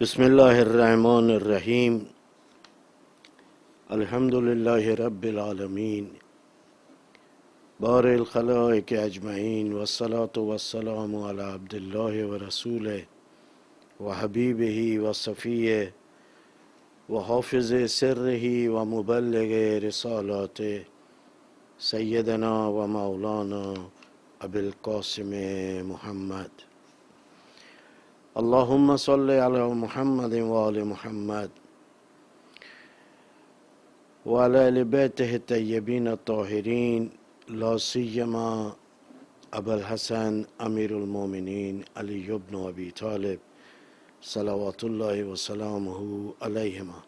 بسم اللہ الرحمن الرحیم الحمد للہ رب العالمین بارئ الخلائق اجمعین والصلاة والسلام علی عبد اللہ ورسولہ وحبیبہ وصفیہ وحافظ سرہ ومبلغ رسالاتہ سیدنا و مولانا ابی القاسم محمد اللہم صلی علی محمد وآل محمد وعلی آل بیتہ الطیبین الطاہرین لا سیما ابا الحسن امیر المومنین علی بن ابی طالب صلوات اللہ وسلامہ علیہما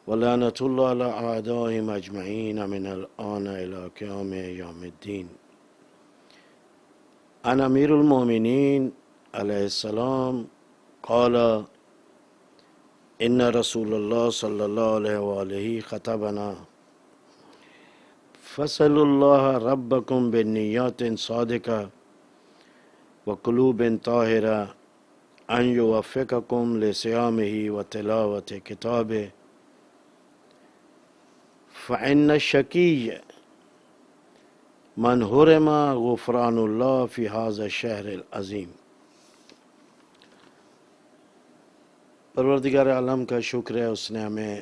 ولعنۃ اللہ علی اعدائہم اجمعین من الآن الی قیام یوم الدین. عن امیر المومنین علیہ السلام قال ان رسول اللہ صلی اللہ علیہ وآلہ خطبنا فصل اللہ ربکم بالنیات صادقہ وقلوب طاہرہ ان یوفقکم لصیامہ وتلاوت کتابہ فإن الشقی من حرم غفران اللہ فی ھذا الشہر العظیم. پروردگار عالم کا شکر ہے، اس نے ہمیں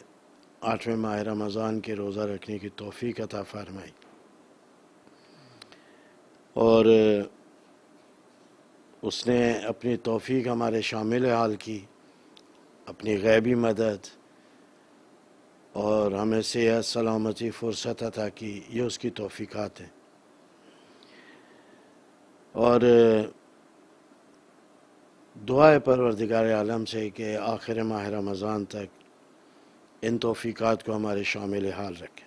8ویں ماہ رمضان کے روزہ رکھنے کی توفیق عطا فرمائی اور اس نے اپنی توفیق ہمارے شامل حال کی، اپنی غیبی مدد اور ہمیں صحت سلامتی فرصت عطا کی. یہ اس کی توفیقات ہیں اور دعا ہے پروردگار عالم سے کہ آخر ماہ رمضان تک ان توفیقات کو ہمارے شامل حال رکھے.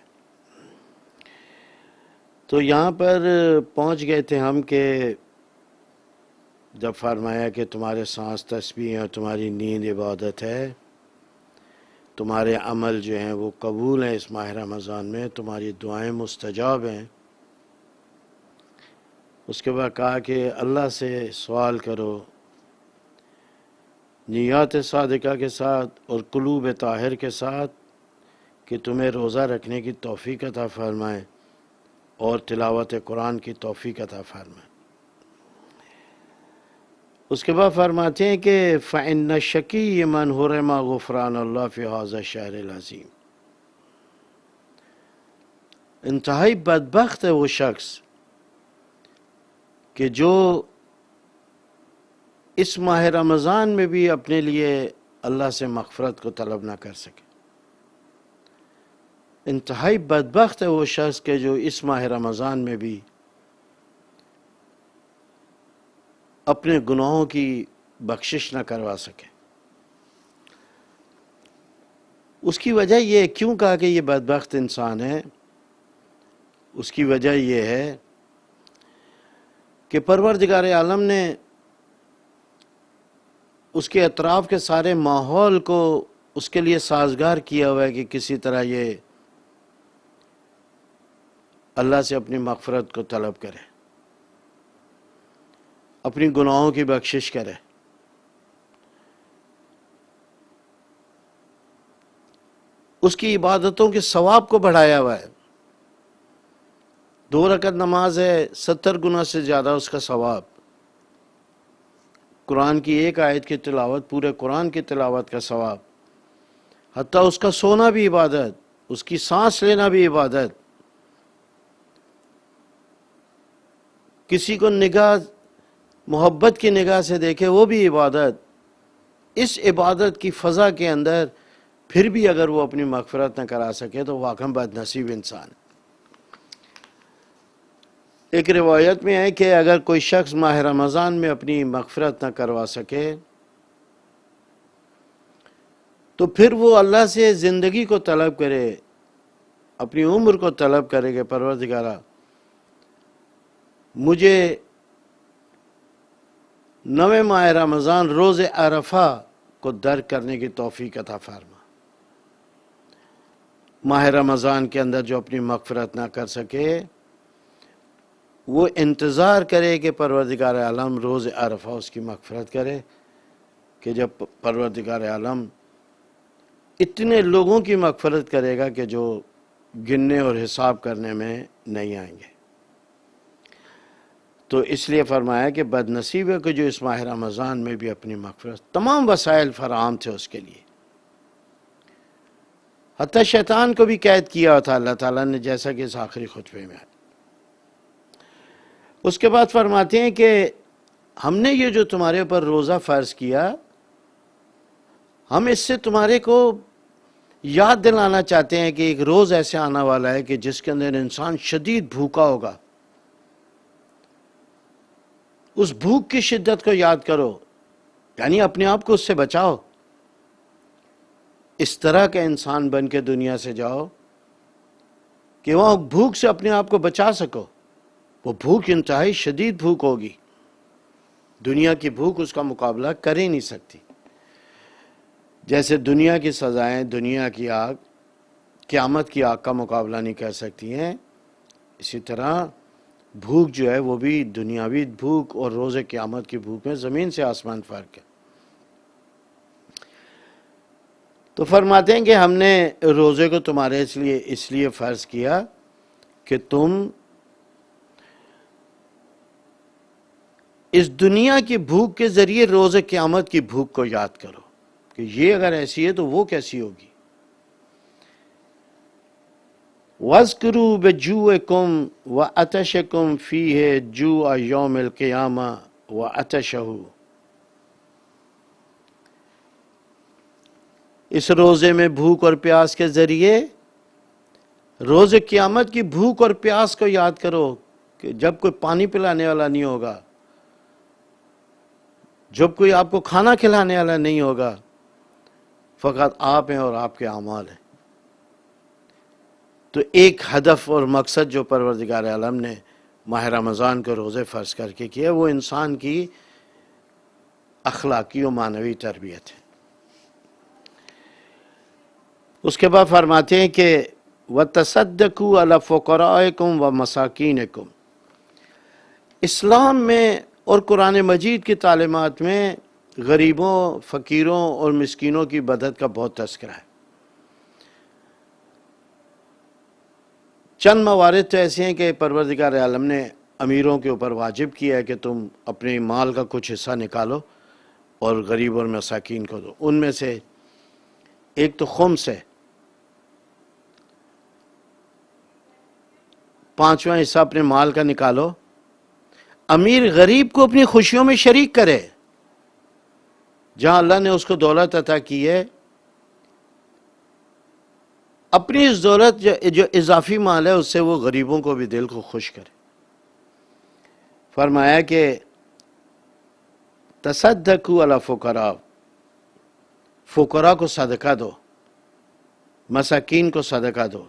تو یہاں پر پہنچ گئے تھے ہم کہ جب فرمایا کہ تمہارے سانس تسبیح اور تمہاری نیند عبادت ہے، تمہارے عمل جو ہیں وہ قبول ہیں اس ماہ رمضان میں، تمہاری دعائیں مستجاب ہیں. اس کے بعد کہا کہ اللہ سے سوال کرو نیات صادقہ کے ساتھ اور قلوب طاہر کے ساتھ کہ تمہیں روزہ رکھنے کی توفیق عطا فرمائے اور تلاوت قرآن کی توفیق عطا فرمائے. اس کے بعد فرماتے ہیں کہ فإن الشقی من حرم غفران اللہ فی ھذا الشہر العظیم. انتہائی بدبخت ہے وہ شخص کہ جو اس ماہ رمضان میں بھی اپنے لیے اللہ سے مغفرت کو طلب نہ کر سکے. انتہائی بدبخت ہے وہ شخص کہ جو اس ماہ رمضان میں بھی اپنے گناہوں کی بخشش نہ کروا سکے. اس کی وجہ یہ کیوں کہا کہ یہ بدبخت انسان ہے؟ اس کی وجہ یہ ہے کہ پروردگار عالم نے اس کے اطراف کے سارے ماحول کو اس کے لیے سازگار کیا ہوا ہے کہ کسی طرح یہ اللہ سے اپنی مغفرت کو طلب کرے، اپنی گناہوں کی بخشش کرے. اس کی عبادتوں کے ثواب کو بڑھایا ہوا ہے. 2 رکعت نماز ہے، 70 گنا سے زیادہ اس کا ثواب. قرآن کی 1 آیت کی تلاوت، پورے قرآن کی تلاوت کا ثواب. حتیٰ اس کا سونا بھی عبادت، اس کی سانس لینا بھی عبادت. کسی کو نگاہ محبت کی نگاہ سے دیکھے وہ بھی عبادت. اس عبادت کی فضا کے اندر پھر بھی اگر وہ اپنی مغفرت نہ کرا سکے تو واقعا بد نصیب انسان ہے. ایک روایت میں ہے کہ اگر کوئی شخص ماہ رمضان میں اپنی مغفرت نہ کروا سکے تو پھر وہ اللہ سے زندگی کو طلب کرے، اپنی عمر کو طلب کرے کہ پروردگارا مجھے 9 ماہ رمضان روز عرفہ کو درک کرنے کی توفیق عطا فرما. ماہ رمضان کے اندر جو اپنی مغفرت نہ کر سکے وہ انتظار کرے کہ پروردگار عالم روز عرفہ اس کی مغفرت کرے، کہ جب پروردگار عالم اتنے لوگوں کی مغفرت کرے گا کہ جو گننے اور حساب کرنے میں نہیں آئیں گے۔ تو اس لیے فرمایا کہ بد نصیب ہے کہ جو اس ماہ رمضان میں بھی اپنی مغفرت، تمام وسائل فراہم تھے اس کے لیے، حتیٰ شیطان کو بھی قید کیا تھا اللہ تعالیٰ نے، جیسا کہ اس آخری خطبے میں ہے۔ اس کے بعد فرماتے ہیں کہ ہم نے یہ جو تمہارے اوپر روزہ فرض کیا، ہم اس سے تمہارے کو یاد دلانا چاہتے ہیں کہ ایک روز ایسے آنا والا ہے کہ جس کے اندر انسان شدید بھوکا ہوگا، اس بھوک کی شدت کو یاد کرو، یعنی اپنے آپ کو اس سے بچاؤ، اس طرح کا انسان بن کے دنیا سے جاؤ کہ وہاں بھوک سے اپنے آپ کو بچا سکو۔ وہ بھوک انتہائی شدید بھوک ہوگی، دنیا کی بھوک اس کا مقابلہ کر ہی نہیں سکتی۔ جیسے دنیا کی سزائیں، دنیا کی آگ قیامت کی آگ کا مقابلہ نہیں کر سکتی ہیں، اسی طرح بھوک جو ہے وہ بھی دنیاوی بھوک اور روز قیامت کی بھوک میں زمین سے آسمان فرق ہے۔ تو فرماتے ہیں کہ ہم نے روزے کو تمہارے اس لیے فرض کیا کہ تم اس دنیا کی بھوک کے ذریعے روز قیامت کی بھوک کو یاد کرو کہ یہ اگر ایسی ہے تو وہ کیسی ہوگی۔ وَاذْكُرُوا بِجُوعِكُمْ وَعَطَشِكُمْ فِيهِ جُوعَ يَوْمِ الْقِيَامَةِ وَعَطَشَهُ۔ اس روزے میں بھوک اور پیاس کے ذریعے روز قیامت کی بھوک اور پیاس کو یاد کرو کہ جب کوئی پانی پلانے والا نہیں ہوگا، جب کوئی آپ کو کھانا کھلانے والا نہیں ہوگا، فقط آپ ہیں اور آپ کے اعمال ہیں۔ تو ایک ہدف اور مقصد جو پروردگار عالم نے ماہ رمضان کو روزے فرض کر کے کیا، وہ انسان کی اخلاقی و معنوی تربیت ہے۔ اس کے بعد فرماتے ہیں کہ وَتَصَدَّقُوا عَلَى فُقَرَائِكُمْ وَمَسَاكِينِكُمْ۔ اسلام میں اور قرآن مجید کی تعلیمات میں غریبوں، فقیروں اور مسکینوں کی مدد کا بہت تذکرہ ہے۔ چند موارد تو ایسے ہیں کہ پروردگار عالم نے امیروں کے اوپر واجب کیا ہے کہ تم اپنے مال کا کچھ حصہ نکالو اور غریب اور مساکین کو دو۔ ان میں سے ایک تو خمس ہے، 5واں حصہ اپنے مال کا نکالو۔ امیر غریب کو اپنی خوشیوں میں شریک کرے، جہاں اللہ نے اس کو دولت عطا کی ہے، اپنی اس دولت جو اضافی مال ہے اس سے وہ غریبوں کو بھی دل کو خوش کرے۔ فرمایا کہ تصدقوا علی فقراء، فقراء کو صدقہ دو، مساکین کو صدقہ دو۔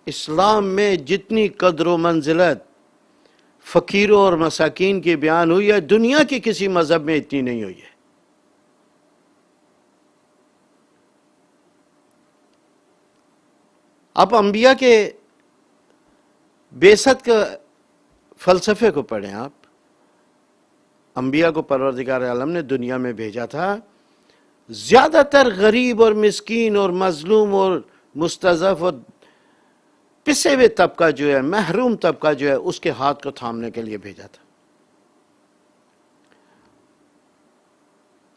اسلام میں جتنی قدر و منزلت فقیروں اور مساکین کی بیان ہوئی ہے، دنیا کے کسی مذہب میں اتنی نہیں ہوئی ہے۔ آپ انبیاء کے بعثت کے فلسفے کو پڑھیں۔ آپ انبیاء کو پروردگار عالم نے دنیا میں بھیجا تھا، زیادہ تر غریب اور مسکین اور مظلوم اور مستضعف اور پسے ہوئے طبقہ جو ہے، محروم طبقہ جو ہے، اس کے ہاتھ کو تھامنے کے لیے بھیجا تھا۔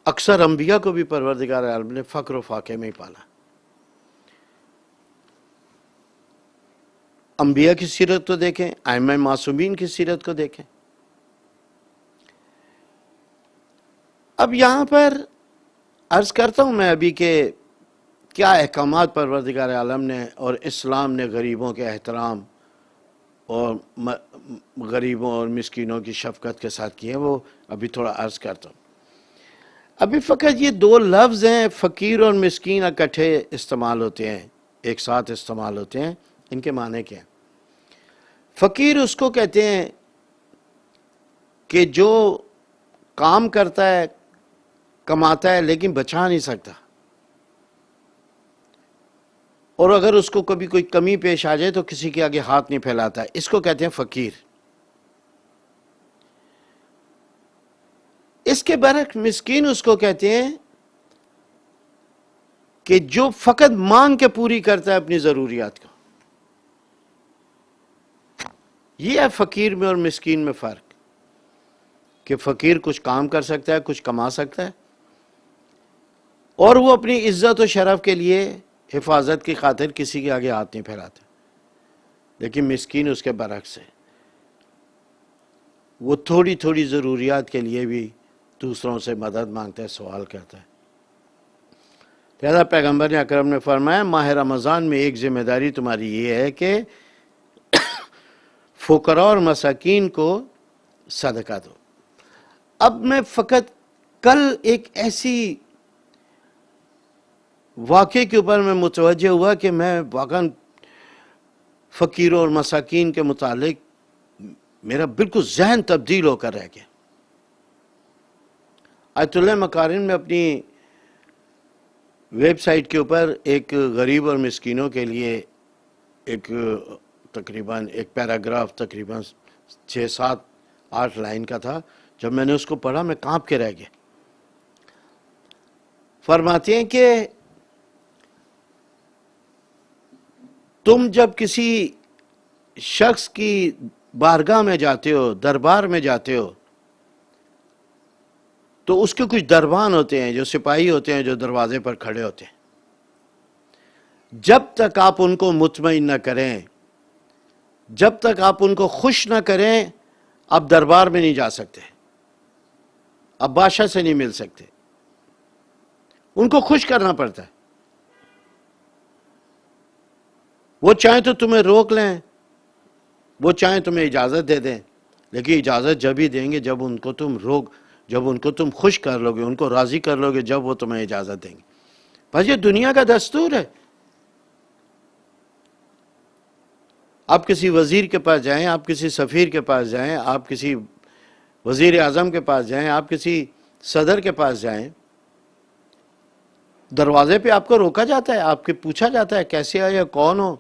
اکثر انبیاء کو بھی پروردگار عالم نے فقر و فاقے میں ہی پالا۔ انبیاء کی سیرت کو دیکھیں، ائمہ معصومین کی سیرت کو دیکھیں۔ اب یہاں پر عرض کرتا ہوں میں ابھی کہ کیا احکامات پروردگار عالم نے اور اسلام نے غریبوں کے احترام اور غریبوں اور مسکینوں کی شفقت کے ساتھ کیے ہیں، وہ ابھی تھوڑا عرض کرتا ہوں۔ ابھی فقط یہ دو لفظ ہیں، فقیر اور مسکین، اکٹھے استعمال ہوتے ہیں، ایک ساتھ استعمال ہوتے ہیں۔ ان کے معنی کیا ہیں؟ فقیر اس کو کہتے ہیں کہ جو کام کرتا ہے، کماتا ہے، لیکن بچا نہیں سکتا، اور اگر اس کو کبھی کوئی کمی پیش آ جائے تو کسی کے آگے ہاتھ نہیں پھیلاتا ہے، اس کو کہتے ہیں فقیر۔ اس کے برعکس مسکین اس کو کہتے ہیں کہ جو فقط مانگ کے پوری کرتا ہے اپنی ضروریات کو. یہ ہے فقیر میں اور مسکین میں فرق، کہ فقیر کچھ کام کر سکتا ہے، کچھ کما سکتا ہے، اور وہ اپنی عزت و شرف کے لیے حفاظت کی خاطر کسی کے آگے ہاتھ نہیں پھیلاتا. لیکن مسکین اس کے برعکس ہے، وہ تھوڑی تھوڑی ضروریات کے لیے بھی دوسروں سے مدد مانگتا ہے، سوال کرتا ہے. لہذا پیغمبر اکرم نے فرمایا ماہ رمضان میں ایک ذمہ داری تمہاری یہ ہے کہ فقراء اور مساکین کو صدقہ دو. اب میں فقط کل ایک ایسی واقعے کے اوپر میں متوجہ ہوا کہ میں واقعاً فقیروں اور مساکین کے متعلق میرا بالکل ذہن تبدیل ہو کر رہ گیا. آیت اللہ مکارم میں اپنی ویب سائٹ کے اوپر ایک غریب اور مسکینوں کے لیے ایک تقریباً ایک پیراگراف تقریباً 6-7-8 لائن کا تھا. جب میں نے اس کو پڑھا میں کانپ کے رہ گیا. فرماتے ہیں کہ تم جب کسی شخص کی بارگاہ میں جاتے ہو، دربار میں جاتے ہو، تو اس کے کچھ دربان ہوتے ہیں، جو سپاہی ہوتے ہیں جو دروازے پر کھڑے ہوتے ہیں. جب تک آپ ان کو مطمئن نہ کریں، جب تک آپ ان کو خوش نہ کریں، آپ دربار میں نہیں جا سکتے، آپ بادشاہ سے نہیں مل سکتے. ان کو خوش کرنا پڑتا ہے. وہ چاہیں تو تمہیں روک لیں، وہ چاہیں تمہیں اجازت دے دیں، لیکن اجازت جب ہی دیں گے جب ان کو تم خوش کر لو گے، ان کو راضی کر لو گے، جب وہ تمہیں اجازت دیں گے. بس یہ دنیا کا دستور ہے. آپ کسی وزیر کے پاس جائیں، آپ کسی سفیر کے پاس جائیں، آپ کسی وزیر اعظم کے پاس جائیں، آپ کسی صدر کے پاس جائیں، دروازے پہ آپ کو روکا جاتا ہے، آپ کے پوچھا جاتا ہے کیسے آئے، کون ہو.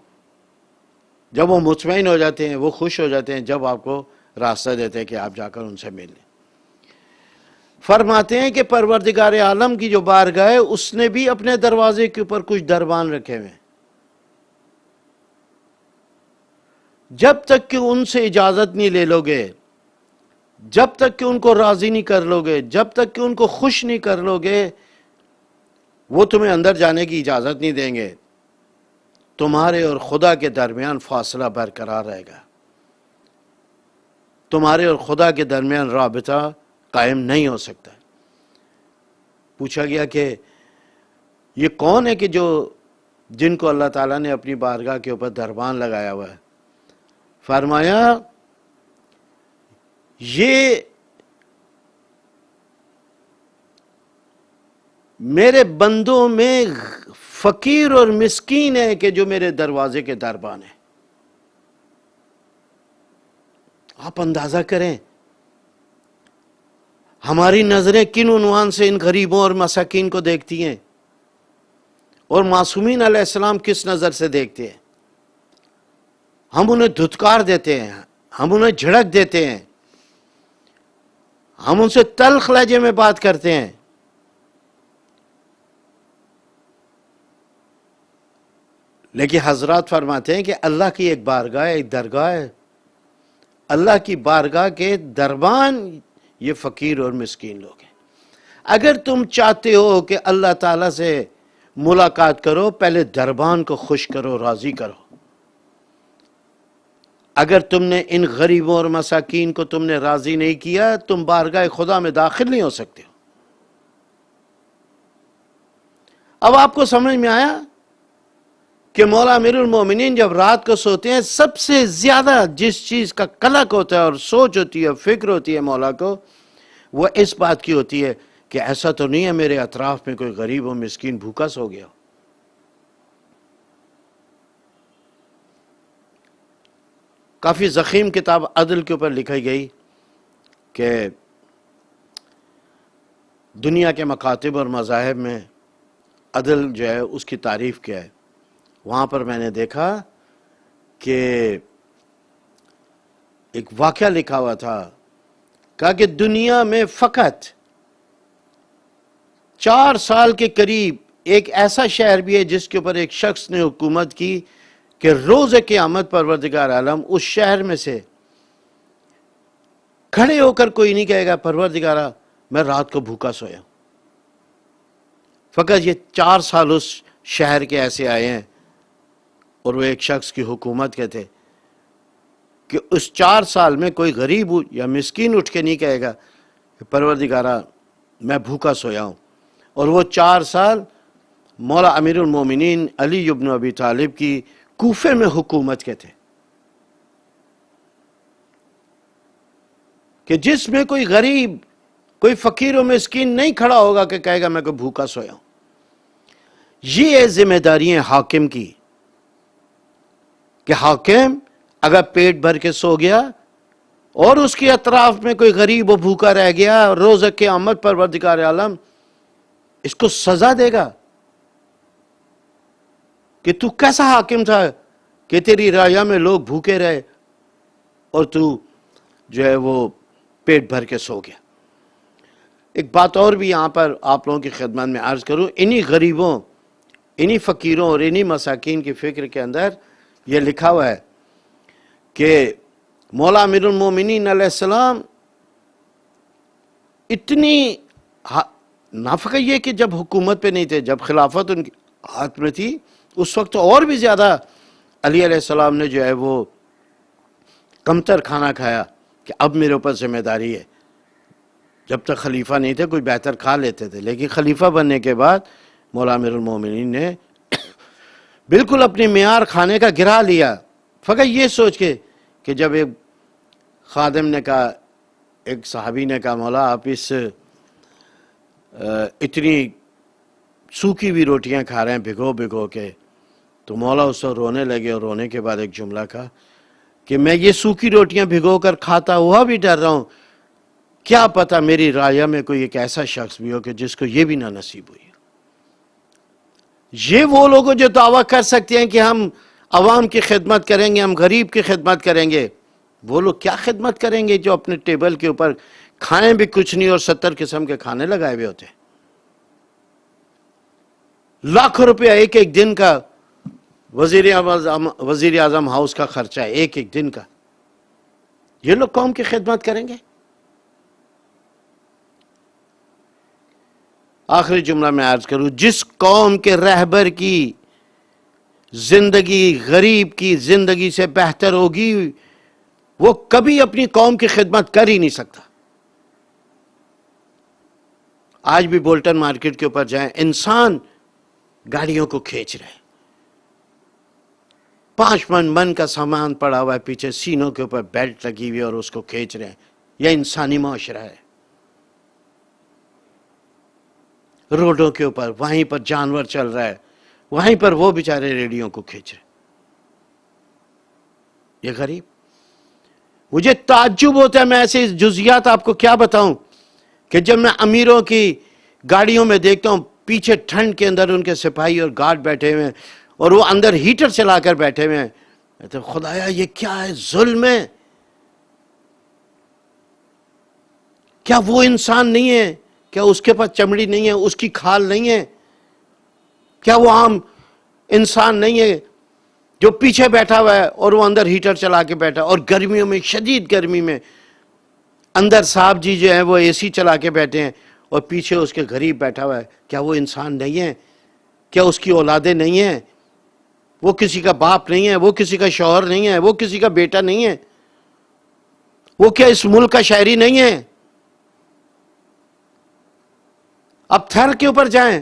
جب وہ مطمئن ہو جاتے ہیں، وہ خوش ہو جاتے ہیں، جب آپ کو راستہ دیتے ہیں کہ آپ جا کر ان سے مل لیں. فرماتے ہیں کہ پروردگار عالم کی جو بارگاہ ہے اس نے بھی اپنے دروازے کے اوپر کچھ دربان رکھے ہوئے ہیں. جب تک کہ ان سے اجازت نہیں لے لو گے، جب تک کہ ان کو راضی نہیں کر لو گے، جب تک کہ ان کو خوش نہیں کر لو گے، وہ تمہیں اندر جانے کی اجازت نہیں دیں گے. تمہارے اور خدا کے درمیان فاصلہ برقرار رہے گا، تمہارے اور خدا کے درمیان رابطہ قائم نہیں ہو سکتا. پوچھا گیا کہ یہ کون ہے کہ جن کو اللہ تعالیٰ نے اپنی بارگاہ کے اوپر دربان لگایا ہوا ہے؟ فرمایا یہ میرے بندوں میں فقیر اور مسکین ہے کہ جو میرے دروازے کے دربان ہیں. آپ اندازہ کریں ہماری نظریں کن عنوان سے ان غریبوں اور مساکین کو دیکھتی ہیں، اور معصومین علیہ السلام کس نظر سے دیکھتے ہیں. ہم انہیں دھتکار دیتے ہیں، ہم انہیں جھڑک دیتے ہیں، ہم ان سے تلخ لہجے میں بات کرتے ہیں. لیکن حضرات فرماتے ہیں کہ اللہ کی ایک بارگاہ، ایک درگاہ ہے. اللہ کی بارگاہ کے دربان یہ فقیر اور مسکین لوگ ہیں. اگر تم چاہتے ہو کہ اللہ تعالیٰ سے ملاقات کرو، پہلے دربان کو خوش کرو، راضی کرو. اگر تم نے ان غریبوں اور مساکین کو تم نے راضی نہیں کیا، تم بارگاہ خدا میں داخل نہیں ہو سکتے ہو. اب آپ کو سمجھ میں آیا کہ مولا امیر المومنین جب رات کو سوتے ہیں، سب سے زیادہ جس چیز کا قلق ہوتا ہے اور سوچ ہوتی ہے، فکر ہوتی ہے مولا کو، وہ اس بات کی ہوتی ہے کہ ایسا تو نہیں ہے میرے اطراف میں کوئی غریب و مسکین بھوکا سو گیا. کافی ضخیم کتاب عدل کے اوپر لکھی گئی کہ دنیا کے مکاتب اور مذاہب میں عدل جو ہے اس کی تعریف کیا ہے. وہاں پر میں نے دیکھا کہ ایک واقعہ لکھا ہوا تھا، کہا کہ دنیا میں فقط 4 سال کے قریب ایک ایسا شہر بھی ہے جس کے اوپر ایک شخص نے حکومت کی کہ روز قیامت پروردگار عالم اس شہر میں سے کھڑے ہو کر کوئی نہیں کہے گا پروردگارا میں رات کو بھوکا سویا. فقط یہ 4 سال اس شہر کے ایسے آئے ہیں اور وہ ایک شخص کی حکومت کے تھے کہ اس 4 سال میں کوئی غریب یا مسکین اٹھ کے نہیں کہے گا کہ پروردگارا میں بھوکا سویا ہوں. اور وہ 4 سال مولا امیر المومنین علی ابن ابی طالب کی کوفے میں حکومت کے تھے کہ جس میں کوئی غریب کوئی فقیر و مسکین نہیں کھڑا ہوگا کہ کہے گا میں کوئی بھوکا سویا ہوں. یہ ہے ذمہ داری ہیں حاکم کی کہ حاکم اگر پیٹ بھر کے سو گیا اور اس کے اطراف میں کوئی غریب و بھوکا رہ گیا روز قیامت پروردگار عالم اس کو سزا دے گا کہ تو کیسا حاکم تھا کہ تیری رعایا میں لوگ بھوکے رہے اور تو جو ہے وہ پیٹ بھر کے سو گیا. ایک بات اور بھی یہاں پر آپ لوگوں کی خدمت میں عرض کروں. انہی غریبوں انہی فقیروں اور انہی مساکین کی فکر کے اندر یہ لکھا ہوا ہے کہ مولا امیر المومنین علیہ السلام اتنی نہ فقط یہ کہ جب حکومت پہ نہیں تھے جب خلافت ان کے ہاتھ میں تھی اس وقت اور بھی زیادہ علی علیہ السلام نے جو ہے وہ کمتر کھانا کھایا کہ اب میرے اوپر ذمہ داری ہے. جب تک خلیفہ نہیں تھے کوئی بہتر کھا لیتے تھے لیکن خلیفہ بننے کے بعد مولا امیر المومنین نے بالکل اپنی معیار کھانے کا گرا لیا فقط یہ سوچ کے کہ جب ایک خادم نے کہا ایک صحابی نے کہا مولا آپ اس اتنی سوکھی ہوئی روٹیاں کھا رہے ہیں بھگو بھگو کے تو مولا اس وقت رونے لگے اور رونے کے بعد ایک جملہ کہا کہ میں یہ سوکھی روٹیاں بھگو کر کھاتا ہوا بھی ڈر رہا ہوں کیا پتا میری رعایا میں کوئی ایک ایسا شخص بھی ہو کہ جس کو یہ بھی نہ نصیب ہوئی. یہ وہ لوگ جو دعویٰ کر سکتے ہیں کہ ہم عوام کی خدمت کریں گے ہم غریب کی خدمت کریں گے وہ لوگ کیا خدمت کریں گے جو اپنے ٹیبل کے اوپر کھائیں بھی کچھ نہیں اور 70 قسم کے کھانے لگائے ہوئے ہوتے ہیں. لاکھوں روپیہ ایک ایک دن کا وزیر اعظم ہاؤس کا خرچہ ہے ایک ایک دن کا. یہ لوگ قوم کی خدمت کریں گے. آخری جملہ میں عرض کروں جس قوم کے رہبر کی زندگی غریب کی زندگی سے بہتر ہوگی وہ کبھی اپنی قوم کی خدمت کر ہی نہیں سکتا. آج بھی بولٹن مارکیٹ کے اوپر جائیں انسان گاڑیوں کو کھینچ رہے ہیں 5 من کا سامان پڑا ہوا ہے پیچھے سینوں کے اوپر بیلٹ لگی ہوئی اور اس کو کھینچ رہے ہیں. یہ انسانی معاشرہ ہے. روڈوں کے اوپر وہیں پر جانور چل رہا ہے وہیں پر وہ بیچارے ریڑیوں کو کھینچ رہے. یہ غریب. مجھے تعجب ہوتا ہے میں ایسے جزیات آپ کو کیا بتاؤں کہ جب میں امیروں کی گاڑیوں میں دیکھتا ہوں پیچھے ٹھنڈ کے اندر ان کے سپاہی اور گارڈ بیٹھے ہوئے ہیں اور وہ اندر ہیٹر چلا کر بیٹھے ہوئے ہیں تو خدایا یہ کیا ہے ظلم ہے. کیا وہ انسان نہیں ہے کیا اس کے پاس چمڑی نہیں ہے اس کی کھال نہیں ہے کیا وہ عام انسان نہیں ہے جو پیچھے بیٹھا ہوا ہے اور وہ اندر ہیٹر چلا کے بیٹھا اور گرمیوں میں شدید گرمی میں اندر صاحب جی جو ہیں وہ اے سی چلا کے بیٹھے ہیں اور پیچھے اس کے غریب بیٹھا ہوا ہے. کیا وہ انسان نہیں ہے کیا اس کی اولادیں نہیں ہیں وہ کسی کا باپ نہیں ہے وہ کسی کا شوہر نہیں ہے وہ کسی کا بیٹا نہیں ہے وہ کیا اس ملک کا شہری نہیں ہے. اب تھر کے اوپر جائیں.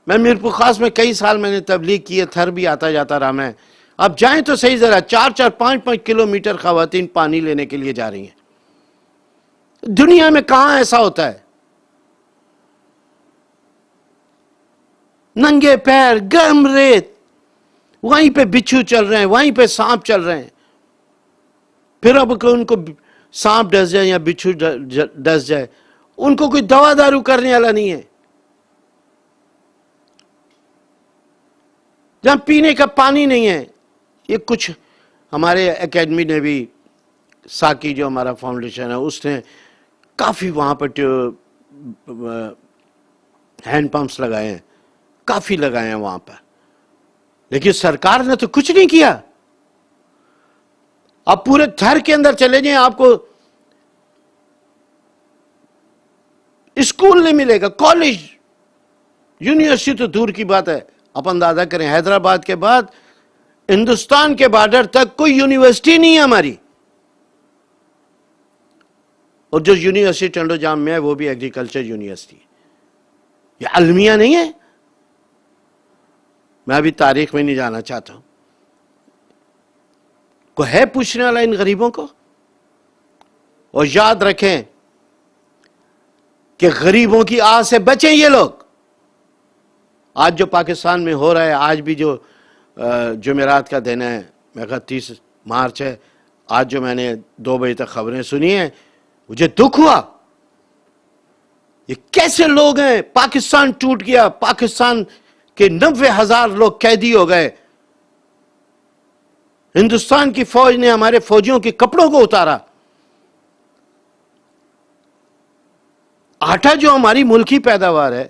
میں میرپور خاص میں کئی سال میں نے تبلیغ کی ہے تھر بھی آتا جاتا رہا میں. اب جائیں تو صحیح ذرا 4-4 5-5 کلومیٹر خواتین پانی لینے کے لیے جا رہی ہیں. دنیا میں کہاں ایسا ہوتا ہے. ننگے پیر گرم ریت وہیں پہ بچھو چل رہے ہیں وہیں پہ سانپ چل رہے ہیں. پھر اب ان کو سانپ ڈس جائے یا بچھو ڈس جائے ان کو کوئی دوا دارو کرنے والا نہیں ہے. جہاں پینے کا پانی نہیں ہے. یہ کچھ ہمارے اکیڈمی نے بھی ساکی جو ہمارا فاؤنڈیشن ہے اس نے کافی وہاں پر ہینڈ پمپس لگائے ہیں، کافی لگائے ہیں وہاں پر، لیکن سرکار نے تو کچھ نہیں کیا. آپ پورے تھر کے اندر چلے جائیں، آپ کو اسکول نہیں ملے گا، کالج، یونیورسٹی تو دور کی بات ہے. آپ اندازہ کریں حیدرآباد کے بعد ہندوستان کے بارڈر تک کوئی یونیورسٹی نہیں ہے ہماری، اور جو یونیورسٹی ٹنڈو جام میں ہے وہ بھی ایگریکلچر یونیورسٹی ہے. یہ المیہ نہیں ہے. میں ابھی تاریخ میں نہیں جانا چاہتا ہوں. کوئی ہے پوچھنے والا ان غریبوں کو؟ اور یاد رکھیں کہ غریبوں کی آہ سے بچیں یہ لوگ. آج جو پاکستان میں ہو رہا ہے، آج بھی جو جمعرات کا دن ہے، میں کہا 30 مارچ ہے، آج جو میں نے 2 بجے تک خبریں سنی ہیں، مجھے دکھ ہوا. یہ کیسے لوگ ہیں؟ پاکستان ٹوٹ گیا، پاکستان کے 90,000 لوگ قیدی ہو گئے، ہندوستان کی فوج نے ہمارے فوجیوں کے کپڑوں کو اتارا. آٹا جو ہماری ملکی پیداوار ہے،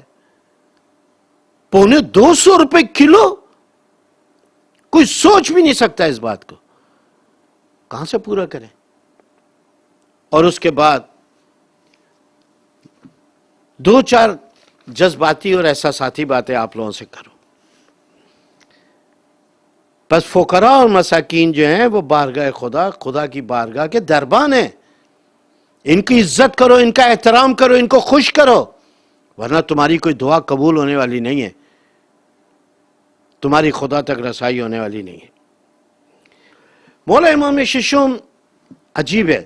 250 روپے کلو، کوئی سوچ بھی نہیں سکتا اس بات کو. کہاں سے پورا کریں؟ اور اس کے بعد 2-4 جذباتی اور احساساتی باتیں آپ لوگوں سے کروں. بس فقراء اور مساکین جو ہیں وہ بارگاہ خدا کی بارگاہ کے دربان ہیں. ان کی عزت کرو، ان کا احترام کرو، ان کو خوش کرو، ورنہ تمہاری کوئی دعا قبول ہونے والی نہیں ہے، تمہاری خدا تک رسائی ہونے والی نہیں ہے. مولا امام ششم عجیب ہے.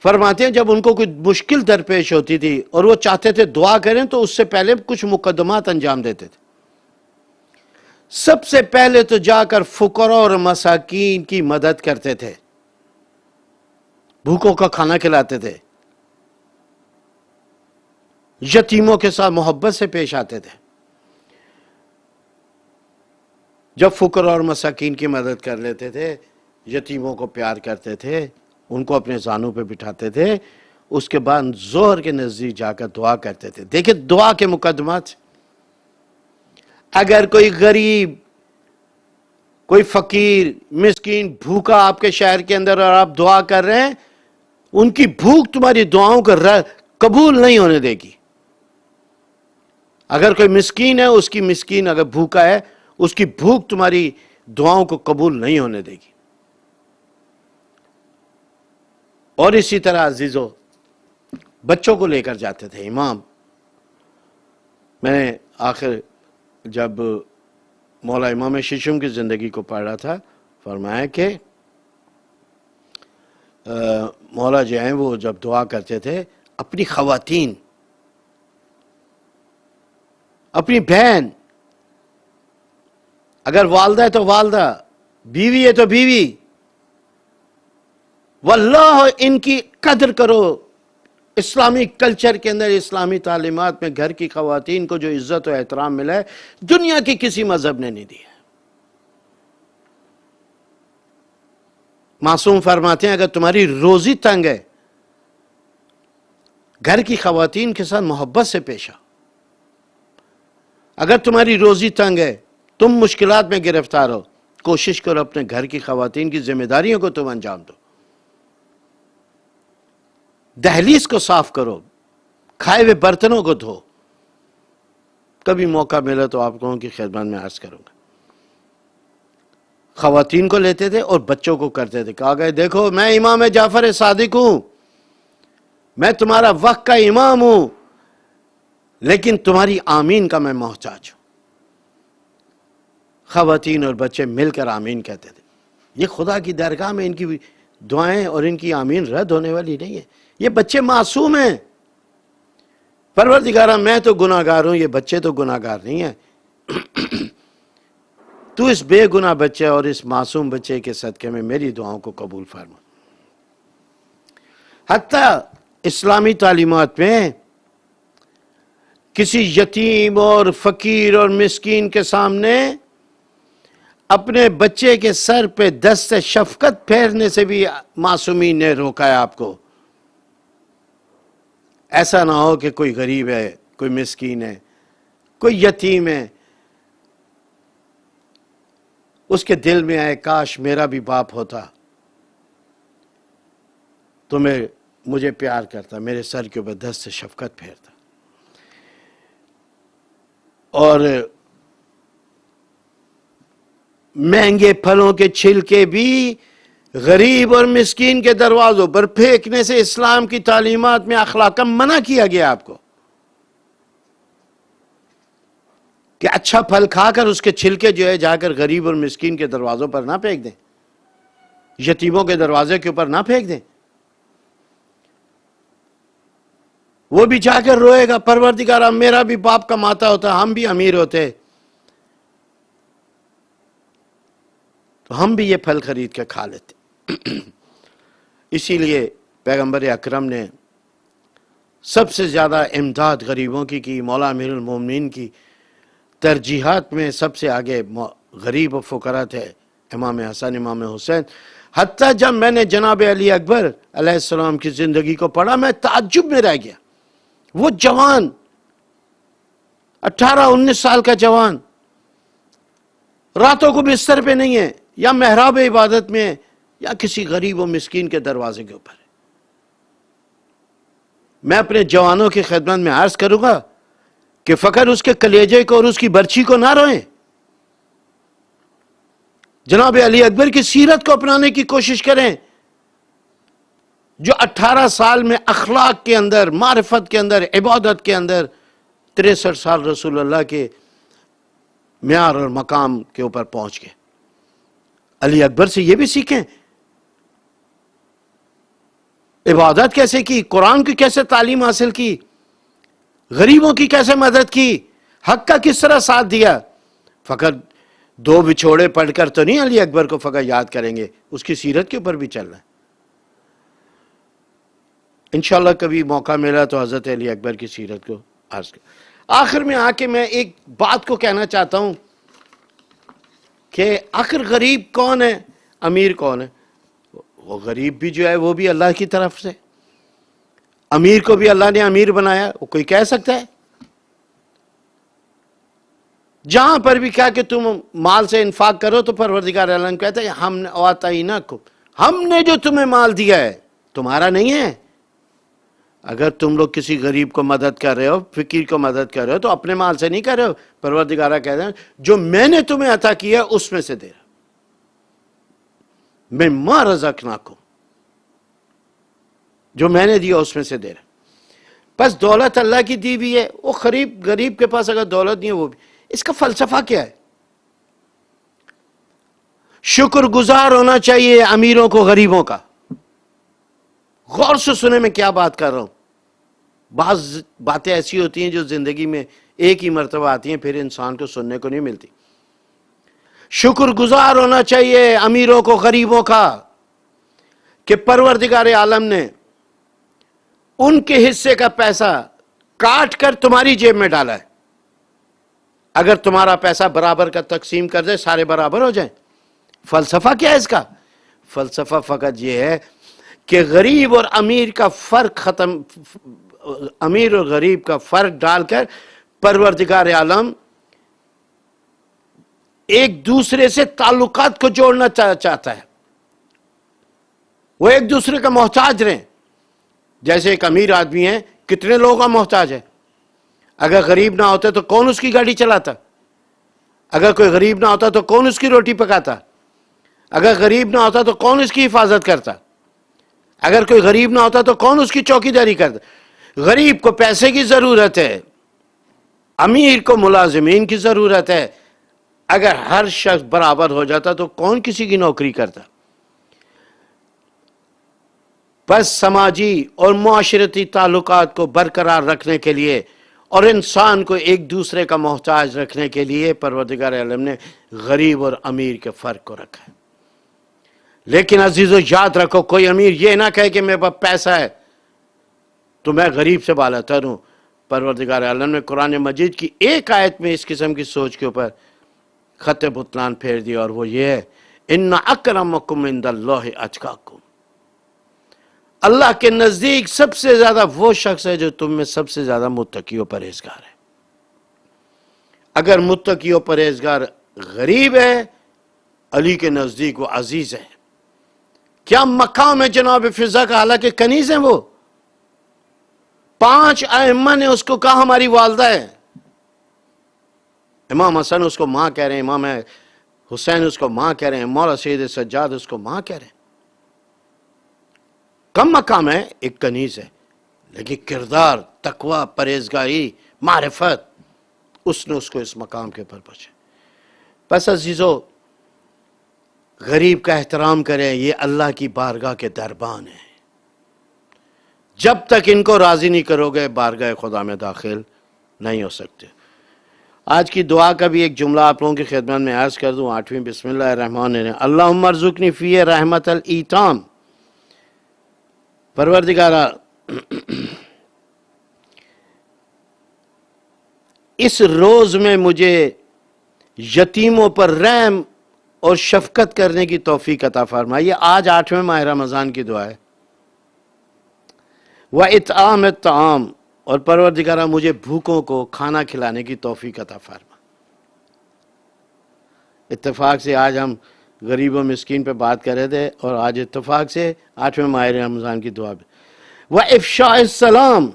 فرماتے ہیں جب ان کو کوئی مشکل درپیش ہوتی تھی اور وہ چاہتے تھے دعا کریں تو اس سے پہلے کچھ مقدمات انجام دیتے تھے. سب سے پہلے تو جا کر فقراء اور مساکین کی مدد کرتے تھے، بھوکوں کا کھانا کھلاتے تھے، یتیموں کے ساتھ محبت سے پیش آتے تھے. جب فقراء اور مساکین کی مدد کر لیتے تھے، یتیموں کو پیار کرتے تھے، ان کو اپنے زانوں پہ بٹھاتے تھے، اس کے بعد ظہر کے نزدیک جا کر دعا کرتے تھے. دیکھیں دعا کے مقدمات. اگر کوئی غریب، کوئی فقیر، مسکین، بھوکا آپ کے شہر کے اندر اور آپ دعا کر رہے ہیں، ان کی بھوک تمہاری دعاؤں کو قبول نہیں ہونے دے گی. اگر کوئی مسکین ہے، اس کی مسکین اگر بھوکا ہے، اس کی بھوک تمہاری دعاؤں کو قبول نہیں ہونے دے گی. اور اسی طرح عزیزو بچوں کو لے کر جاتے تھے امام. میں نے آخر جب مولا امام ششم کی زندگی کو پڑھ رہا تھا، فرمایا کہ مولا جو ہیں وہ جب دعا کرتے تھے اپنی خواتین، اپنی بہن، اگر والدہ ہے تو والدہ، بیوی ہے تو بیوی، واللہ ان کی قدر کرو. اسلامی کلچر کے اندر، اسلامی تعلیمات میں گھر کی خواتین کو جو عزت و احترام ملا ہے دنیا کی کسی مذہب نے نہیں دیا. معصوم فرماتے ہیں اگر تمہاری روزی تنگ ہے، گھر کی خواتین کے ساتھ محبت سے پیش آؤ. اگر تمہاری روزی تنگ ہے، تم مشکلات میں گرفتار ہو، کوشش کرو اپنے گھر کی خواتین کی ذمہ داریوں کو تم انجام دو. دہلیز کو صاف کرو، کھائے ہوئے برتنوں کو دھو. کبھی موقع ملا تو آپ لوگوں کی خدمت میں عرض کروں گا. خواتین کو لیتے تھے اور بچوں کو کرتے تھے. کہا گئے دیکھو میں امام جعفر صادق ہوں، میں تمہارا وقت کا امام ہوں، لیکن تمہاری آمین کا میں محتاج ہوں. خواتین اور بچے مل کر آمین کہتے تھے. یہ خدا کی درگاہ میں ان کی دعائیں اور ان کی آمین رد ہونے والی نہیں ہے. یہ بچے معصوم ہیں. پروردگارہ میں تو گناہگار ہوں، یہ بچے تو گناہگار نہیں ہیں. تو اس بے گناہ بچے اور اس معصوم بچے کے صدقے میں میری دعاؤں کو قبول فرما. حتیٰ اسلامی تعلیمات میں کسی یتیم اور فقیر اور مسکین کے سامنے اپنے بچے کے سر پہ دست شفقت پھیرنے سے بھی معصومین نے روکا ہے آپ کو. ایسا نہ ہو کہ کوئی غریب ہے، کوئی مسکین ہے، کوئی یتیم ہے، اس کے دل میں آئے کاش میرا بھی باپ ہوتا تو مجھے پیار کرتا، میرے سر کے اوپر دست سے شفقت پھیرتا. اور مہنگے پھلوں کے چھلکے بھی غریب اور مسکین کے دروازوں پر پھینکنے سے اسلام کی تعلیمات میں اخلاقاً منع کیا گیا آپ کو کہ اچھا پھل کھا کر اس کے چھلکے جو ہے جا کر غریب اور مسکین کے دروازوں پر نہ پھینک دیں، یتیموں کے دروازے کے اوپر نہ پھینک دیں. وہ بھی جا کر روئے گا، پروردگارا میرا بھی باپ کماتا ہوتا، ہم بھی امیر ہوتے تو ہم بھی یہ پھل خرید کے کھا لیتے. اسی لیے پیغمبر اکرم نے سب سے زیادہ امداد غریبوں کی مولا امیر المومنین کی ترجیحات میں سب سے آگے غریب و فقراء تھے، امام حسن امام حسین. حتیٰ جب میں نے جناب علی اکبر علیہ السلام کی زندگی کو پڑھا میں تعجب میں رہ گیا. وہ جوان 18-19 سال کا جوان راتوں کو بستر پہ نہیں ہے، یا محراب عبادت میں ہے، یا کسی غریب و مسکین کے دروازے کے اوپر ہے. میں اپنے جوانوں کی خدمت میں عرض کروں گا کہ فقط اس کے کلیجے کو اور اس کی برچھی کو نہ روئیں، جناب علی اکبر کی سیرت کو اپنانے کی کوشش کریں، جو 18 سال میں اخلاق کے اندر، معرفت کے اندر، عبادت کے اندر 63 سال رسول اللہ کے معیار اور مقام کے اوپر پہنچ گئے. علی اکبر سے یہ بھی سیکھیں، عبادت کیسے کی، قرآن کی کیسے تعلیم حاصل کی، غریبوں کی کیسے مدد کی، حق کا کس طرح ساتھ دیا. فقط 2 بچھوڑے پڑھ کر تو نہیں علی اکبر کو فقط یاد کریں گے، اس کی سیرت کے اوپر بھی چلنا ہے. انشاءاللہ کبھی موقع ملا تو حضرت علی اکبر کی سیرت کو عرض کر. آخر میں آ کے میں ایک بات کو کہنا چاہتا ہوں کہ آخر غریب کون ہے، امیر کون ہے؟ وہ غریب بھی جو ہے وہ بھی اللہ کی طرف سے، امیر کو بھی اللہ نے امیر بنایا. وہ کوئی کہہ سکتا ہے جہاں پر بھی کہا کہ تم مال سے انفاق کرو تو پروردگار عالم کہتا ہے ہم نے آتیناکم، ہم نے جو تمہیں مال دیا ہے تمہارا نہیں ہے. اگر تم لوگ کسی غریب کو مدد کر رہے ہو، فقیر کو مدد کر رہے ہو تو اپنے مال سے نہیں کر رہے ہو. پروردگارہ کہتا ہے جو میں نے تمہیں عطا کیا ہے اس میں سے دے رہا، مما رزقناکم، جو میں نے دیا اس میں سے دے رہا. بس دولت اللہ کی دی ہوئی ہے، وہ غریب کے پاس اگر دولت نہیں ہے وہ بھی. اس کا فلسفہ کیا ہے؟ شکر گزار ہونا چاہیے امیروں کو غریبوں کا. غور سے سنیں میں کیا بات کر رہا ہوں. بعض باتیں ایسی ہوتی ہیں جو زندگی میں ایک ہی مرتبہ آتی ہیں، پھر انسان کو سننے کو نہیں ملتی. شکر گزار ہونا چاہیے امیروں کو غریبوں کا کہ پروردگار عالم نے ان کے حصے کا پیسہ کاٹ کر تمہاری جیب میں ڈالا ہے. اگر تمہارا پیسہ برابر کا تقسیم کر دے سارے برابر ہو جائیں. فلسفہ کیا ہے اس کا؟ فلسفہ فقط یہ ہے کہ غریب اور امیر کا فرق ختم، امیر اور غریب کا فرق ڈال کر پروردگار عالم ایک دوسرے سے تعلقات کو جوڑنا چاہتا ہے. وہ ایک دوسرے کا محتاج رہیں. جیسے ایک امیر آدمی ہے، کتنے لوگوں کا محتاج ہے. اگر غریب نہ ہوتا تو کون اس کی گاڑی چلاتا؟ اگر کوئی غریب نہ ہوتا تو کون اس کی روٹی پکاتا؟ اگر غریب نہ ہوتا تو کون اس کی حفاظت کرتا؟ اگر کوئی غریب نہ ہوتا تو کون اس کی چوکی داری کرتا؟ غریب کو پیسے کی ضرورت ہے، امیر کو ملازمین کی ضرورت ہے. اگر ہر شخص برابر ہو جاتا تو کون کسی کی نوکری کرتا؟ بس سماجی اور معاشرتی تعلقات کو برقرار رکھنے کے لیے اور انسان کو ایک دوسرے کا محتاج رکھنے کے لیے پروردگار عالم نے غریب اور امیر کے فرق کو رکھا ہے. لیکن عزیزو یاد رکھو، کوئی امیر یہ نہ کہے کہ میرے پاس پیسہ ہے تو میں غریب سے بالا تر ہوں. پروردگار عالم نے قرآن مجید کی ایک آیت میں اس قسم کی سوچ کے اوپر خط بطلان پھیر دیا، اور وہ یہ ہے ان اکرمکم عند اللہ اتقاکم. اللہ کے نزدیک سب سے زیادہ وہ شخص ہے جو تم میں سب سے زیادہ متقی و پرہیزگار ہے. اگر متقی و پرہیزگار غریب ہے علی کے نزدیک وہ عزیز ہے. کیا مقام ہے جناب فضا کا، حالانکہ کنیز ہیں وہ. 5 ائمہ نے اس کو کہا ہماری والدہ ہے. امام حسن اس کو ماں کہہ رہے ہیں، امام حسین اس کو ماں کہہ رہے ہیں، مولا سید سجاد اس کو ماں کہہ رہے ہیں. کم مقام ہے، ایک کنیز ہے، لیکن کردار، تقوی، پرہیزگاری، معرفت، اس نے اس کو اس مقام کے اوپر پہنچے. بس عزیزو، غریب کا احترام کریں، یہ اللہ کی بارگاہ کے دربان ہیں. جب تک ان کو راضی نہیں کرو گے بارگاہ خدا میں داخل نہیں ہو سکتے. آج کی دعا کا بھی ایک جملہ آپ لوگوں کی خدمت میں عرض کر دوں. 8ویں بسم اللہ الرحمن الرحیم. اللہم ارزقنی فیہ رحمت الایتام. پروردگارا اس روز میں مجھے یتیموں پر رحم اور شفقت کرنے کی توفیق عطا فرما. یہ آج 8ویں ماہ رمضان کی دعا ہے. وَإِطْعَامِ الطَّعَامِ، اور پروردگارہ مجھے بھوکوں کو کھانا کھلانے کی توفیق عطا فرما. اتفاق سے آج ہم غریب و مسکین پہ بات کر رہے تھے، اور آج اتفاق سے 8ویں ماہ رمضان کی دعا بھی. وَإِفْشَاءِ السَّلَامِ،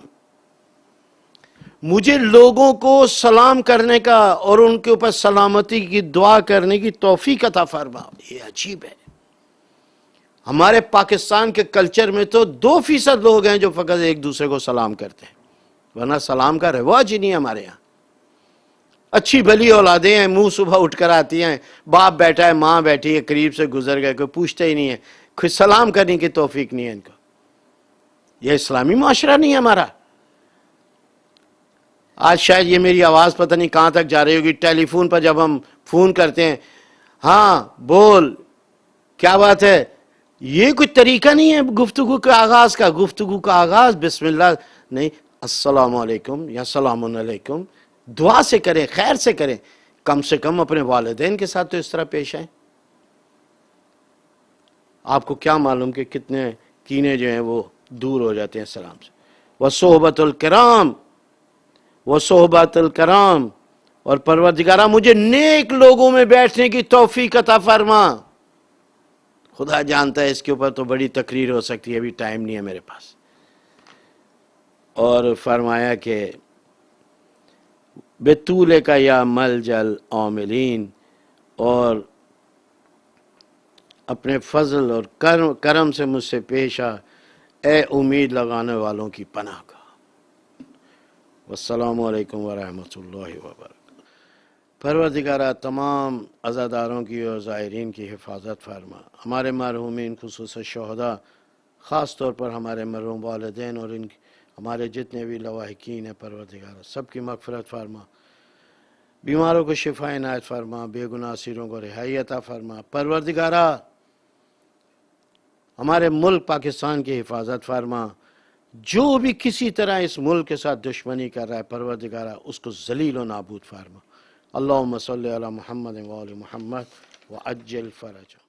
مجھے لوگوں کو سلام کرنے کا اور ان کے اوپر سلامتی کی دعا کرنے کی توفیق عطا فرما. یہ عجیب ہے، ہمارے پاکستان کے کلچر میں تو 2% لوگ ہیں جو فقط ایک دوسرے کو سلام کرتے ہیں، ورنہ سلام کا رواج ہی نہیں ہے ہمارے یہاں. اچھی بھلی اولادیں ہیں، منہ صبح اٹھ کر آتی ہیں، باپ بیٹھا ہے، ماں بیٹھی ہے، قریب سے گزر گئے، کوئی پوچھتا ہی نہیں ہے، کوئی سلام کرنے کی توفیق نہیں ہے ان کو. یہ اسلامی معاشرہ نہیں ہے ہمارا. آج شاید یہ میری آواز پتہ نہیں کہاں تک جا رہی ہوگی. ٹیلی فون پر جب ہم فون کرتے ہیں، ہاں بول، کیا بات ہے، یہ کوئی طریقہ نہیں ہے گفتگو کا آغاز کا. گفتگو کا آغاز بسم اللہ نہیں، السلام علیکم یا سلام علیکم، دعا سے کریں، خیر سے کریں. کم سے کم اپنے والدین کے ساتھ تو اس طرح پیش آئیں. آپ کو کیا معلوم کہ کتنے کینے جو ہیں وہ دور ہو جاتے ہیں سلام سے. وصحبت الکرام، وصحبت الکرام، اور پروردگارہ مجھے نیک لوگوں میں بیٹھنے کی توفیق عطا فرما. خدا جانتا ہے اس کے اوپر تو بڑی تقریر ہو سکتی ہے، ابھی ٹائم نہیں ہے میرے پاس. اور فرمایا کہ بطول کا یا ملجل عاملین، اور اپنے فضل اور کرم سے مجھ سے پیش آ، اے امید لگانے والوں کی پناہ کا. والسلام علیکم ورحمۃ اللہ وبرکاتہ. پروردگارہ تمام عزاداروں کی اور زائرین کی حفاظت فرما. ہمارے مرحومین خصوصاً شہداء، خاص طور پر ہمارے مرحوم والدین اور ہمارے جتنے بھی لواحقین ہیں، پروردگارہ سب کی مغفرت فرما. بیماروں کو شفا عنایت فرما، بے گناہ اسیروں کو رہائی عطا فرما. پروردگارہ ہمارے ملک پاکستان کی حفاظت فرما. جو بھی کسی طرح اس ملک کے ساتھ دشمنی کر رہا ہے، پروردگارہ اس کو ذلیل و نابود فرما. اللہم صلی علی محمد و آل محمد وعجل فرجہ.